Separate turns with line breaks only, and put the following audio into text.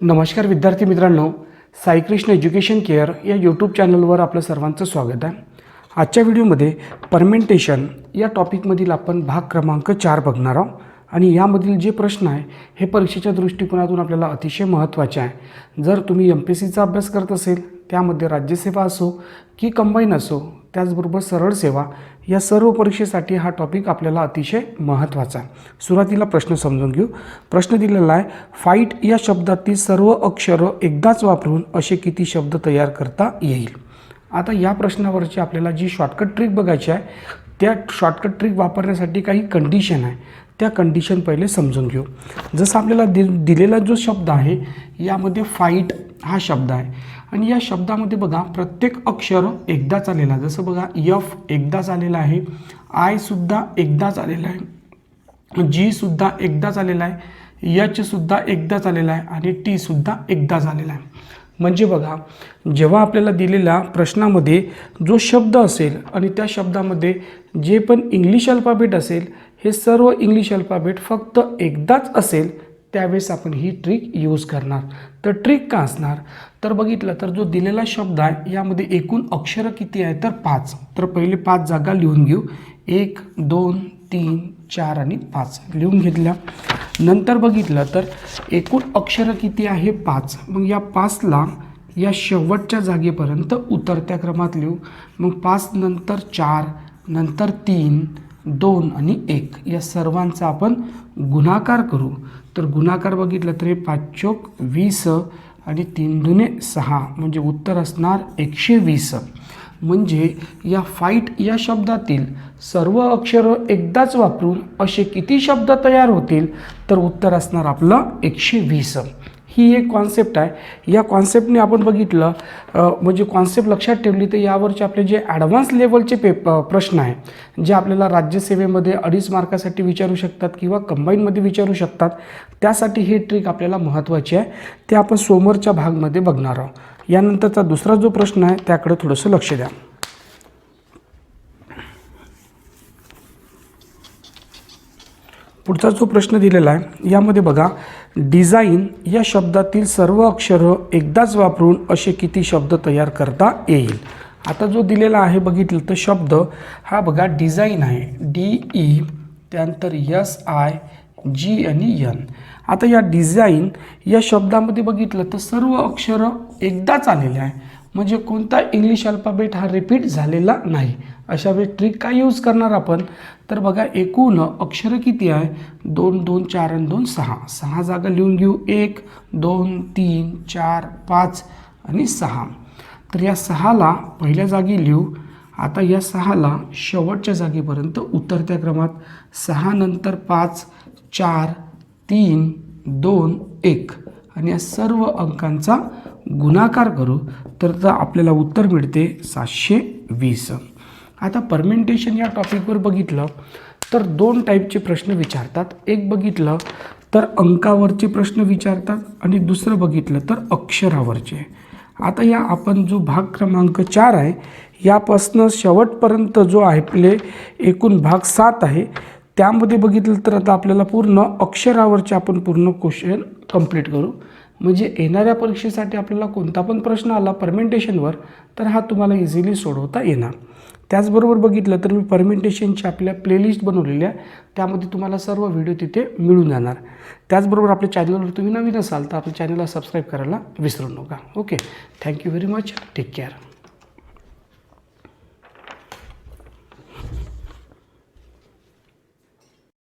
नमस्कार विद्यार्थी मित्रांनो, साईकृष्ण एज्युकेशन केअर या यूट्यूब चॅनलवर आपलं सर्वांचं स्वागत आहे। आजच्या व्हिडिओमध्ये परमेंटेशन या टॉपिकमधील आपण भाग क्रमांक 4 बघणार आहोत आणि यामधील जे प्रश्न आहे हे परीक्षेच्या दृष्टिकोनातून आपल्याला अतिशय महत्त्वाचे आहे। जर तुम्ही MPSCचा अभ्यास करत असेल, त्यामध्ये राज्यसेवा असो की कंबाईन असो, त्याचबरोबर सरळ सेवा या सर्व परीक्षेसाठी हा टॉपिक आपल्याला अतिशय महत्त्वाचा आहे। सुरुवातीला प्रश्न समजून घेऊ। प्रश्न दिलेला आहे, फाईट या शब्दातील सर्व अक्षरं एकदाच वापरून असे किती शब्द तयार करता येईल। आता या प्रश्नावरची आपल्याला जी शॉर्टकट ट्रिक बघायची आहे, त्या शॉर्टकट ट्रिक वापरण्यासाठी काही कंडिशन आहे, त्या कंडिशन पहिले समजून घेऊ। जसं आपल्याला दिलेला जो शब्द आहे यामध्ये फाईट हा शब्द आहे आणि या शब्दामध्ये बघा प्रत्येक अक्षर एकदाच आलेला, जसं बघा F एकदाच आलेला आहे, I सुद्धा एकदाच आलेला आहे, G सुद्धा एकदाच आलेला आहे, H सुद्धा एकदाच आलेला आहे आणि T सुद्धा एकदाच आलेला आहे। म्हणजे बघा जेव्हा आपल्याला दिलेल्या प्रश्नामध्ये जो शब्द असेल आणि त्या शब्दामध्ये जे पण इंग्लिश अल्फाबेट असेल, हे सर्व इंग्लिश अल्फाबेट फक्त एकदाच असेल त्यावेळेस आपण ही ट्रिक यूज करणार। तर ट्रिक का असणार, तर बघितलं तर जो दिलेला शब्द आहे यामध्ये एकूण अक्षरं किती आहे तर 5। तर पहिले 5 जागा लिहून घेऊ, 1 2 3 4 आणि 5 लिहून घेतल्या। नंतर बघितलं तर एकूण अक्षरं किती आहे 5। मग या 5ला या शेवटच्या जागेपर्यंत उतरत्या क्रमात लिहू। मग 5 नंतर 4 नंतर 3 2 आणि 1 या सर्वांचा आपण गुणाकार करू। तर गुणाकार बघितलं तर हे 5 चोक 20 आणि 3 दुने 6 म्हणजे उत्तर असणार 120। म्हणजे या फाईट या शब्दातील सर्व अक्षरं एकदाच वापरून असे किती शब्द तयार होतील, तर उत्तर असणार आपलं 120। ही एक कॉन्सेप्ट आहे। या कॉन्सेप्टने आपण बघितलं म्हणजे कॉन्सेप्ट लक्षात ठेवली तर यावरचे आपले जे ॲडव्हान्स लेवलचे प्रश्न आहे जे आपल्याला राज्यसेवेमध्ये 2.5 मार्कासाठी विचारू शकतात किंवा कंबाईनमध्ये विचारू शकतात, त्यासाठी ही ट्रिक आपल्याला महत्त्वाची आहे। ते आपण समोरच्या भागामध्ये बघणार आहोत। यानंतरचा दुसरा जो प्रश्न आहे त्याकडे थोडंसं लक्ष द्या। पुढचा जो प्रश्न दिलेला आहे यामध्ये बघा, डिझाईन या शब्दातील सर्व अक्षरं एकदाच वापरून असे किती शब्द तयार करता येईल। आता जो दिलेला आहे बघितलं तर शब्द हा बघा डिझाईन आहे, DE त्यानंतर SI G आणि N। आता या डिझाईन या शब्दामध्ये बघितलं तर सर्व अक्षरं एकदाच आलेले आहे, म्हणजे कोणता इंग्लिश अल्फाबेट हा रिपीट झालेला नाही। अशा वेळी ट्रिक काय यूज करणार आपण, तर बघा एकूण अक्षरं किती आहे 2 2 4 आणि 2 6 6 जागा लिहून घेऊ, 1 2 3 4 5 आणि 6। तर या 6ला पहिल्या जागी लिहू। आता या 6ला शेवटच्या जागेपर्यंत उतरत्या क्रमात 6 नंतर 5 4 3 2 1 आणि या सर्व अंकांचा गुणाकार करू तर आपल्याला उत्तर मिळते 720। आता परमेंटेशन या टॉपिकवर बघितलं तर 2 टाईपचे प्रश्न विचारतात। एक बघितलं तर अंकावरचे प्रश्न विचारतात आणि दुसरं बघितलं तर अक्षरावरचे। आता या आपण जो भाग क्रमांक 4 आहे यापासून शेवटपर्यंत जो आहे आपले एकूण भाग 7 आहे, त्यामध्ये बघितलं तर आता आपल्याला पूर्ण अक्षरावरचे आपण पूर्ण क्वेश्चन कंप्लीट करू। म्हणजे येणाऱ्या परीक्षेसाठी आपल्याला कोणता पण प्रश्न आला परमेंटेशनवर तर हा तुम्हाला इझिली सोडवता येणार। त्याचबरोबर बघितलं तर मी परमेंटेशनची आपल्या प्लेलिस्ट बनवलेली आहे, त्यामध्ये तुम्हाला सर्व व्हिडिओ तिथे मिळून जाणार। त्याचबरोबर आपल्या चॅनलवर तुम्ही नवीन असाल तर आपल्या चॅनलला सबस्क्राईब करायला विसरू नका। Okay, thank you very much, take care.